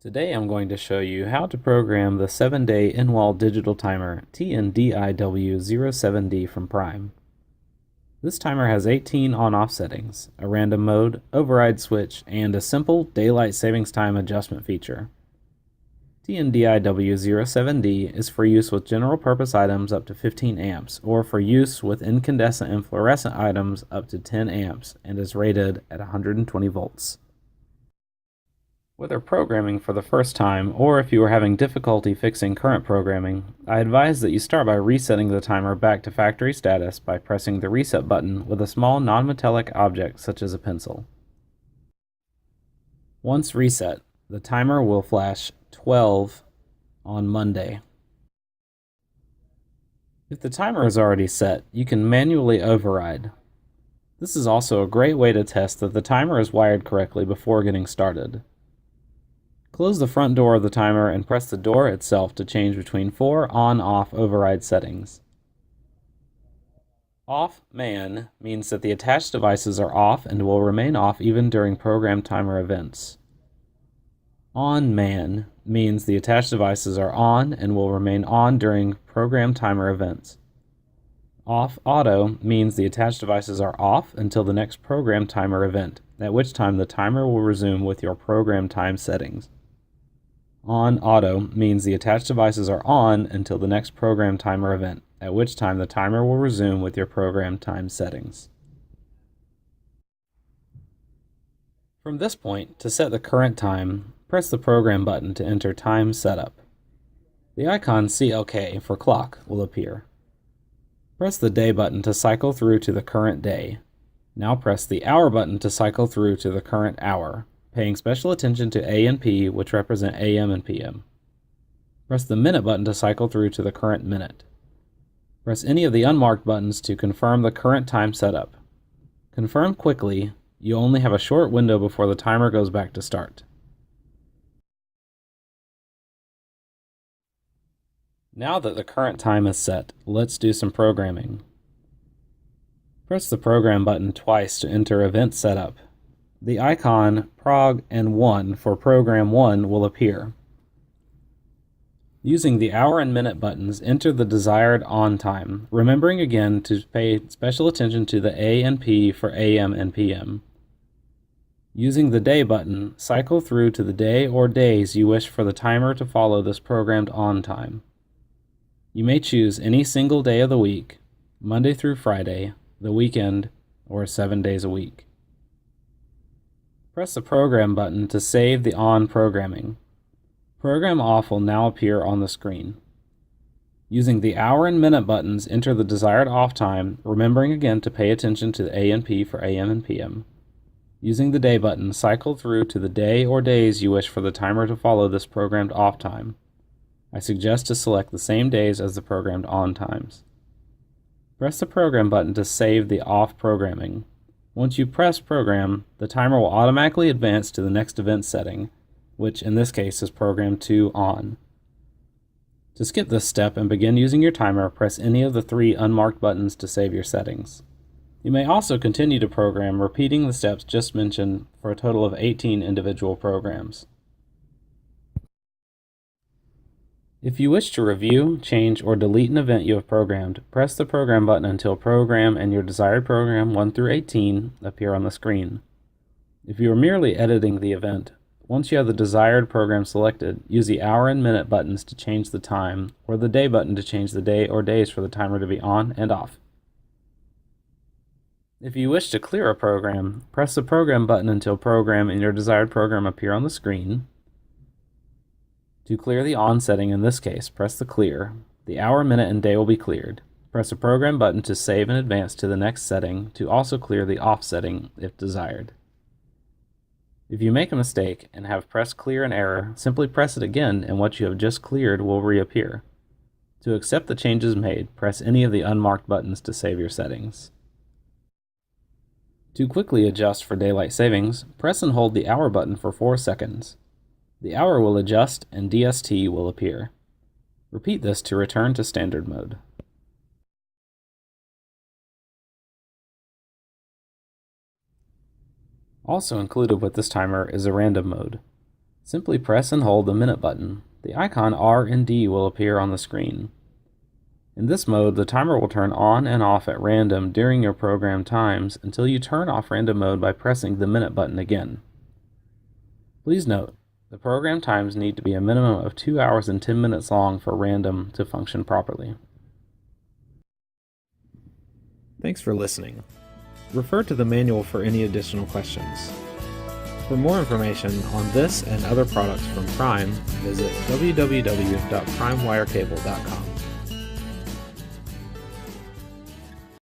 Today I'm going to show you how to program the 7-day in-wall digital timer TNDIW07D from Prime. This timer has 18 on-off settings, a random mode, override switch, and a simple daylight savings time adjustment feature. TNDIW07D is for use with general purpose items up to 15 amps, or for use with incandescent and fluorescent items up to 10 amps, and is rated at 120 volts. Whether programming for the first time or if you are having difficulty fixing current programming, I advise that you start by resetting the timer back to factory status by pressing the reset button with a small non-metallic object such as a pencil. Once reset, the timer will flash 12 on Monday. If the timer is already set, you can manually override. This is also a great way to test that the timer is wired correctly before getting started. Close the front door of the timer and press the door itself to change between 4 on-off override settings. Off-man means that the attached devices are off and will remain off even during program timer events. On-man means the attached devices are on and will remain on during program timer events. Off-auto means the attached devices are off until the next program timer event, at which time the timer will resume with your program time settings. On auto means the attached devices are on until the next program timer event, at which time the timer will resume with your program time settings. From this point, to set the current time, press the program button to enter time setup. The icon CLK for clock will appear. Press the day button to cycle through to the current day. Now press the hour button to cycle through to the current hour, paying special attention to A and P, which represent AM and PM. Press the minute button to cycle through to the current minute. Press any of the unmarked buttons to confirm the current time setup. Confirm quickly. You only have a short window before the timer goes back to start. Now that the current time is set, let's do some programming. Press the program button twice to enter event setup. The icon prog and 1 for program 1 will appear. Using the hour and minute buttons, enter the desired on time, remembering again to pay special attention to the A and P for AM and PM. Using the day button, cycle through to the day or days you wish for the timer to follow this programmed on time. You may choose any single day of the week, Monday through Friday, the weekend, or 7 days a week. Press the program button to save the on programming. Program off will now appear on the screen. Using the hour and minute buttons, enter the desired off time, remembering again to pay attention to the A and P for AM and PM. Using the day button, cycle through to the day or days you wish for the timer to follow this programmed off time. I suggest to select the same days as the programmed on times. Press the program button to save the off programming. Once you press program, the timer will automatically advance to the next event setting, which in this case is program 2 on. To skip this step and begin using your timer, press any of the 3 unmarked buttons to save your settings. You may also continue to program, repeating the steps just mentioned for a total of 18 individual programs. If you wish to review, change, or delete an event you have programmed, press the program button until program and your desired program 1 through 18 appear on the screen. If you are merely editing the event, once you have the desired program selected, use the hour and minute buttons to change the time, or the day button to change the day or days for the timer to be on and off. If you wish to clear a program, press the program button until program and your desired program appear on the screen. To clear the on setting in this case, press the clear. The hour, minute, and day will be cleared. Press the program button to save and advance to the next setting to also clear the off setting if desired. If you make a mistake and have pressed clear in error, simply press it again and what you have just cleared will reappear. To accept the changes made, press any of the unmarked buttons to save your settings. To quickly adjust for daylight savings, press and hold the hour button for 4 seconds. The hour will adjust and DST will appear. Repeat this to return to standard mode. Also included with this timer is a random mode. Simply press and hold the minute button. The icon R and D will appear on the screen. In this mode, the timer will turn on and off at random during your program times until you turn off random mode by pressing the minute button again. Please note, the program times need to be a minimum of 2 hours and 10 minutes long for random to function properly. Thanks for listening. Refer to the manual for any additional questions. For more information on this and other products from Prime, visit www.primewirecable.com.